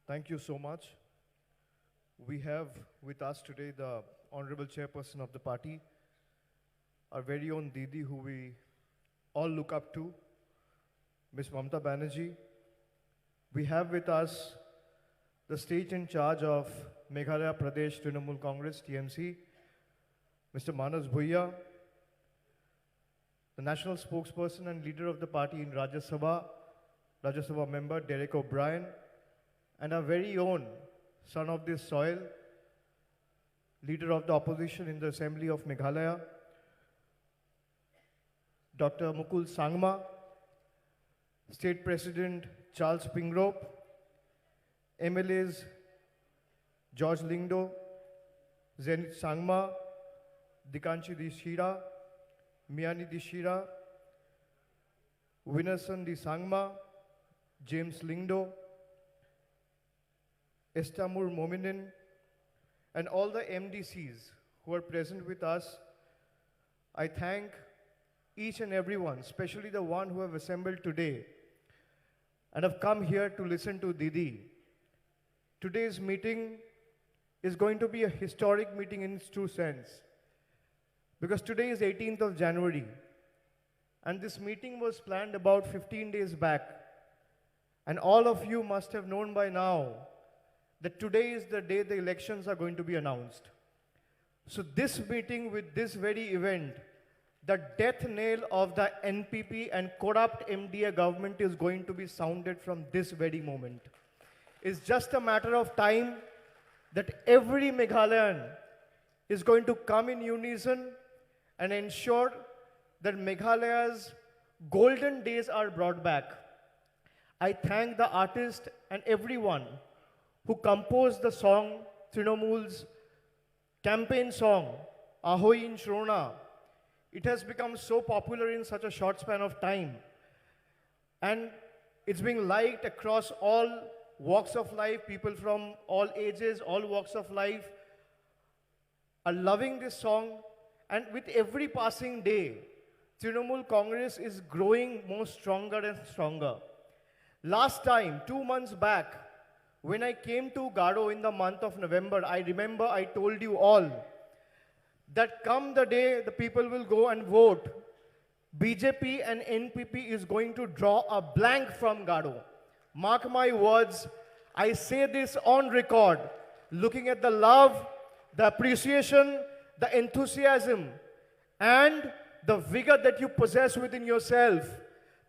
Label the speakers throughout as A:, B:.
A: Thank you so much. We have with us today the Honorable Chairperson of the party, our very own Didi, who we all look up to, Ms. Mamata Banerjee. We have with us the state in charge of Meghalaya Pradesh Trinamol Congress, TMC, Mr. Manas Bhuiya, the national spokesperson and leader of the party in Rajya Sabha member Derek O'Brien, and our very own son of this soil, leader of the opposition in the Assembly of Meghalaya, Dr. Mukul Sangma, State President Charles Pingrop, MLAs George Lingdo, Zenith Sangma, Dikanshi Dishira, Miani Dishira, Winnerson Di Sangma, James Lingdo, Estamur Mominin, and all the MDCs who are present with us. I thank each and everyone, especially the one who have assembled today and have come here to listen to Didi. Today's meeting is going to be a historic meeting in its true sense, because today is 18th of January, and this meeting was planned about 15 days back. And all of you must have known by now that today is the day the elections are going to be announced. So this meeting with this very event, the death knell of the NPP and corrupt MDA government is going to be sounded from this very moment. It's just a matter of time that every Meghalayan is going to come in unison and ensure that Meghalaya's golden days are brought back. I thank the artist and everyone who composed the song, Trinamol's campaign song, Ahoy in Shrona. It has become so popular in such a short span of time. And it's being liked across all walks of life. People from all ages, all walks of life are loving this song. And with every passing day, Trinamool Congress is growing more stronger and stronger. Last time, 2 months back, when I came to Gado in the month of November, I remember I told you all that come the day the people will go and vote, BJP and NPP is going to draw a blank from Gado. Mark my words, I say this on record, looking at the love, the appreciation, the enthusiasm, and the vigor that you possess within yourself,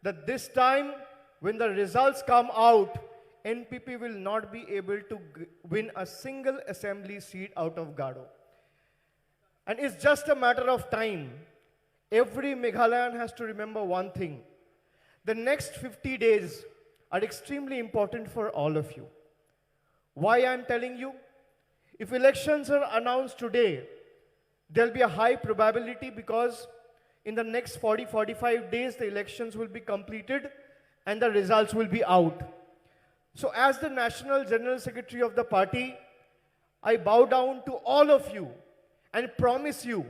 A: that this time, when the results come out, NPP will not be able to win a single assembly seat out of Gado. And it's just a matter of time. Every Meghalayan has to remember one thing. The next 50 days are extremely important for all of you. Why I'm telling you? If elections are announced today, there'll be a high probability because in the next 40-45 days, the elections will be completed and the results will be out. So as the National General Secretary of the party, I bow down to all of you and promise you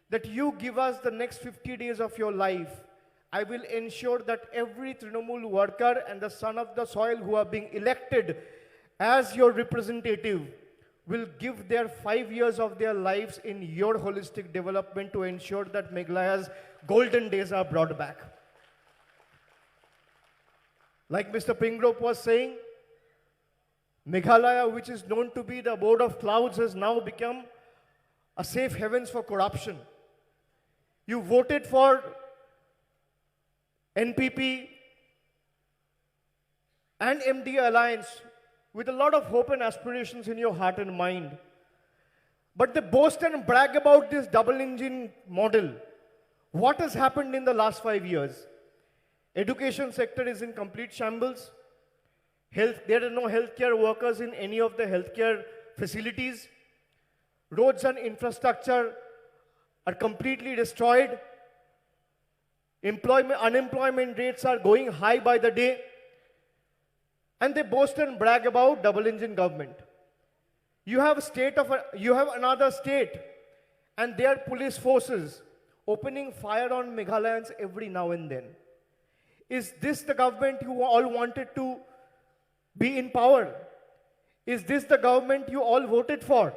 A: that you give us the next 50 days of your life. I will ensure that every Trinamool worker and the son of the soil who are being elected as your representative will give their 5 years of their lives in your holistic development to ensure that Meghalaya's golden days are brought back. Like Mr. Pingrop was saying, Meghalaya, which is known to be the abode of clouds, has now become a safe havens for corruption. You voted for NPP and MDA alliance with a lot of hope and aspirations in your heart and mind. But they boast and brag about this double engine model. What has happened in the last 5 years? Education sector is in complete shambles. There are no healthcare workers in any of the healthcare facilities. Roads and infrastructure are completely destroyed. Unemployment rates are going high by the day. And they boast and brag about double engine government. You have another state and their police forces opening fire on Meghalayans every now and then. Is this the government you all wanted to be in power? Is this the government you all voted for?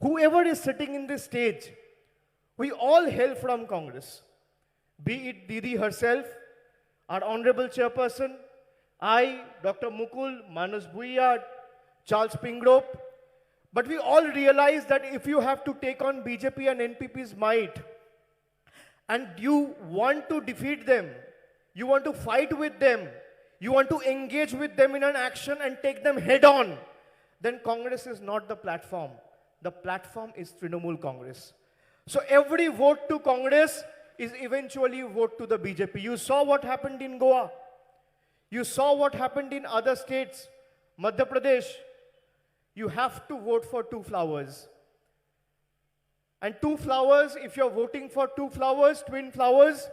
A: Whoever is sitting in this stage, we all hail from Congress. Be it Didi herself, our Honorable Chairperson, I, Dr. Mukul, Manas Bhuiya, Charles Pingrop. But we all realize that if you have to take on BJP and NPP's might, and you want to defeat them, you want to fight with them, you want to engage with them in an action and take them head on, then Congress is not the platform. The platform is Trinamool Congress. So every vote to Congress is eventually a vote to the BJP. You saw what happened in Goa. You saw what happened in other states. Madhya Pradesh. You have to vote for two flowers. And two flowers, if you're voting for two flowers, twin flowers,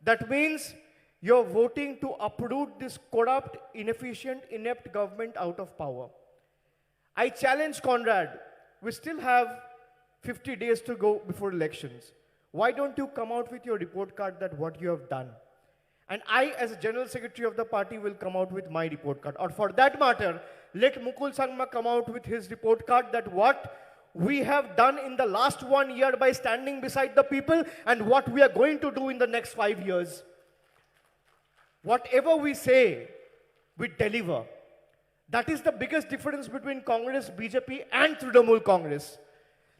A: that means you're voting to uproot this corrupt, inefficient, inept government out of power. I challenge Conrad. We still have 50 days to go before elections. Why don't you come out with your report card that what you have done? And I, as a General Secretary of the party, will come out with my report card. Or for that matter, let Mukul Sangma come out with his report card that what we have done in the last 1 year by standing beside the people and what we are going to do in the next 5 years. Whatever we say, we deliver. That is the biggest difference between Congress, BJP and Trinamool Congress.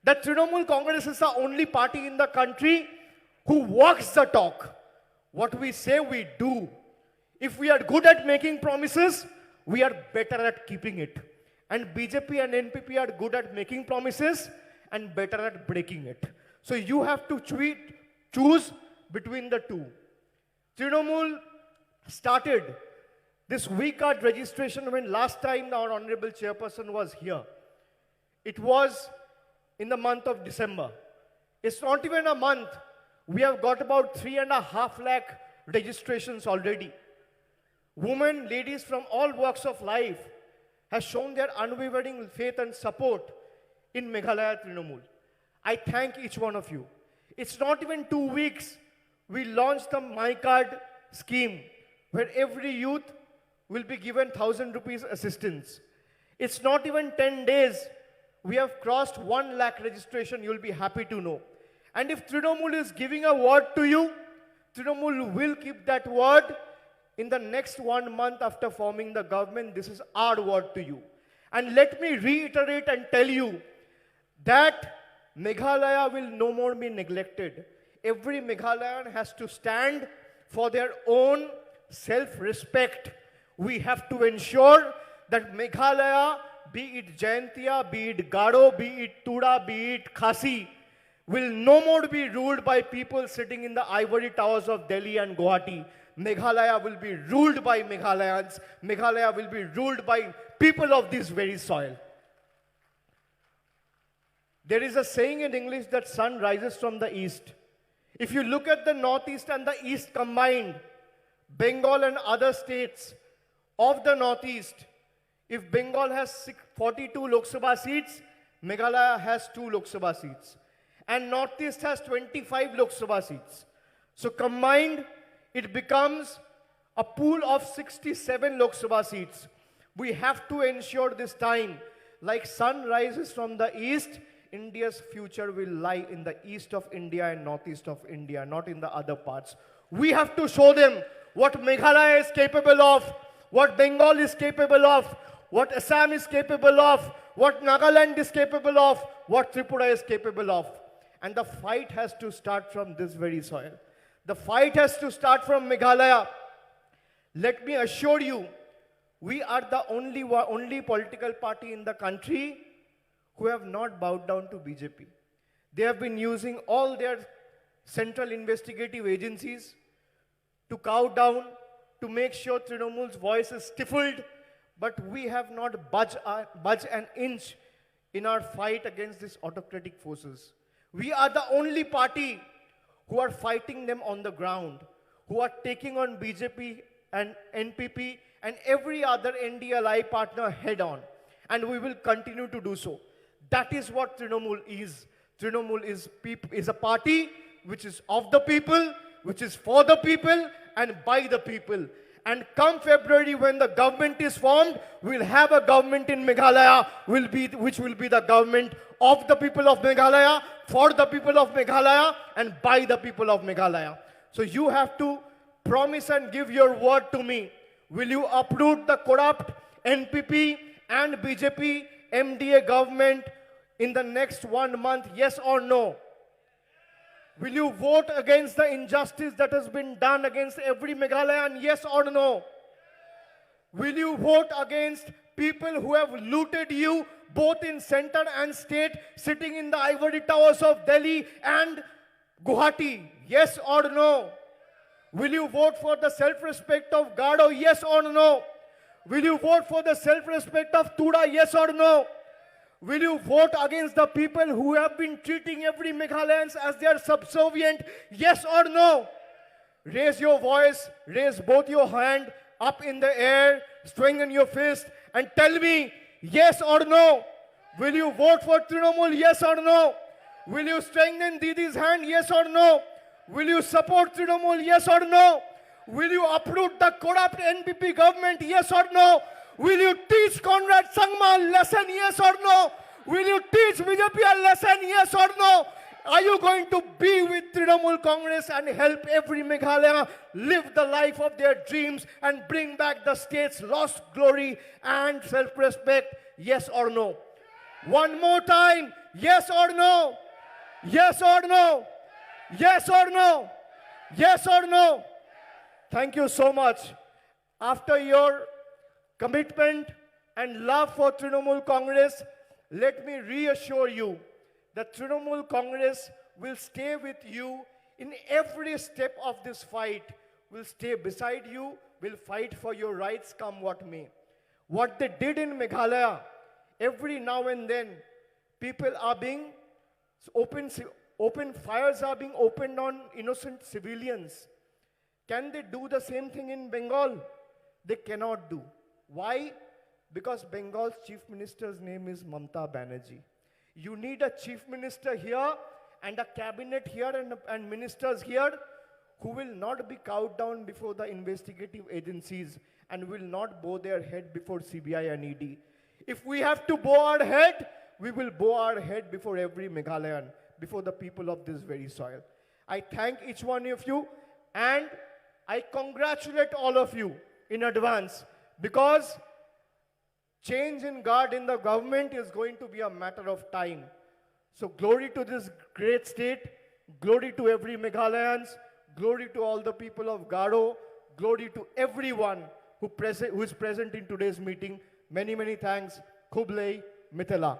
A: That Trinamool Congress is the only party in the country who walks the talk. What we say, we do. If we are good at making promises, we are better at keeping it. And BJP and NPP are good at making promises and better at breaking it. So you have to choose between the two. Trinamool started this V-card registration when last time our Honorable Chairperson was here. It was in the month of December. It's not even a month. We have got about 3.5 lakh registrations already. Women, ladies from all walks of life have shown their unwavering faith and support in Meghalaya Trinamool. I thank each one of you. It's not even 2 weeks. We launched the My Card scheme where every youth will be given 1,000 rupees assistance. It's not even 10 days. We have crossed 1 lakh registration, you'll be happy to know. And if Trinamool is giving a word to you, Trinamool will keep that word. In the next 1 month after forming the government, this is our word to you. And let me reiterate and tell you that Meghalaya will no more be neglected. Every Meghalayan has to stand for their own self-respect. We have to ensure that Meghalaya, be it Jaintia, be it Garo, be it Tuda, be it Khasi, will no more be ruled by people sitting in the ivory towers of Delhi and Guwahati. Meghalaya will be ruled by Meghalayans. Meghalaya will be ruled by people of this very soil. There is a saying in English that sun rises from the east. If you look at the northeast and the east combined, Bengal and other states of the northeast, if Bengal has 42 Lok Sabha seats, Meghalaya has 2 Lok Sabha seats. And northeast has 25 Lok Sabha seats. So combined, it becomes a pool of 67 Lok Sabha seats. We have to ensure this time, like sun rises from the east, India's future will lie in the east of India and northeast of India, not in the other parts. We have to show them what Meghalaya is capable of, what Bengal is capable of, what Assam is capable of, what Nagaland is capable of, what Tripura is capable of. And the fight has to start from this very soil. The fight has to start from Meghalaya. Let me assure you, we are the only political party in the country who have not bowed down to BJP. They have been using all their central investigative agencies to cow down, to make sure Trinamool's voice is stifled, but we have not budged an inch in our fight against these autocratic forces. We are the only party who are fighting them on the ground, who are taking on BJP and NPP and every other NDLI partner head on. And we will continue to do so. That is what Trinamool is. Trinamool is a party which is of the people, which is for the people and by the people. And come February, when the government is formed, we'll have a government in Meghalaya, which will be the government of the people of Meghalaya, for the people of Meghalaya, and by the people of Meghalaya. So you have to promise and give your word to me. Will you uproot the corrupt NPP and BJP MDA government in the next 1 month, yes or no? Will you vote against the injustice that has been done against every Meghalayan, yes or no? Will you vote against people who have looted you both in center and state, sitting in the ivory towers of Delhi and Guwahati, yes or no? Will you vote for the self-respect of Gado, yes or no? Will you vote for the self-respect of Tuda, yes or no? Will you vote against the people who have been treating every Meghalayans as their subservient, yes or no? Raise your voice, raise both your hand up in the air, strengthen your fist, and tell me, yes or no? Will you vote for Trinamol, yes or no? Will you strengthen Didi's hand, yes or no? Will you support Trinamol, yes or no? Will you uproot the corrupt NPP government, yes or no? Will you teach Conrad Sangma a lesson, yes or no? Will you teach BJP a lesson, yes or no? Are you going to be with Trinamool Congress and help every Meghalaya live the life of their dreams and bring back the state's lost glory and self-respect, yes or no? One more time, yes or no? Yes or no? Yes or no? Yes or no? Thank you so much. After your commitment and love for Trinamool Congress, let me reassure you that Trinamool Congress will stay with you in every step of this fight. Will stay beside you, will fight for your rights come what may. What they did in Meghalaya, every now and then, people are being open fires are being opened on innocent civilians. Can they do the same thing in Bengal? They cannot do. Why? Because Bengal's chief minister's name is Mamata Banerjee. You need a chief minister here and a cabinet here and ministers here who will not be cowed down before the investigative agencies and will not bow their head before CBI and ED. If we have to bow our head, we will bow our head before every Meghalayan, before the people of this very soil. I thank each one of you and I congratulate all of you in advance, because change in guard in the government is going to be a matter of time. So glory to this great state, glory to every Meghalayans, glory to all the people of Gado, glory to everyone who is present in today's meeting. Many, many thanks. Khublei Mithila.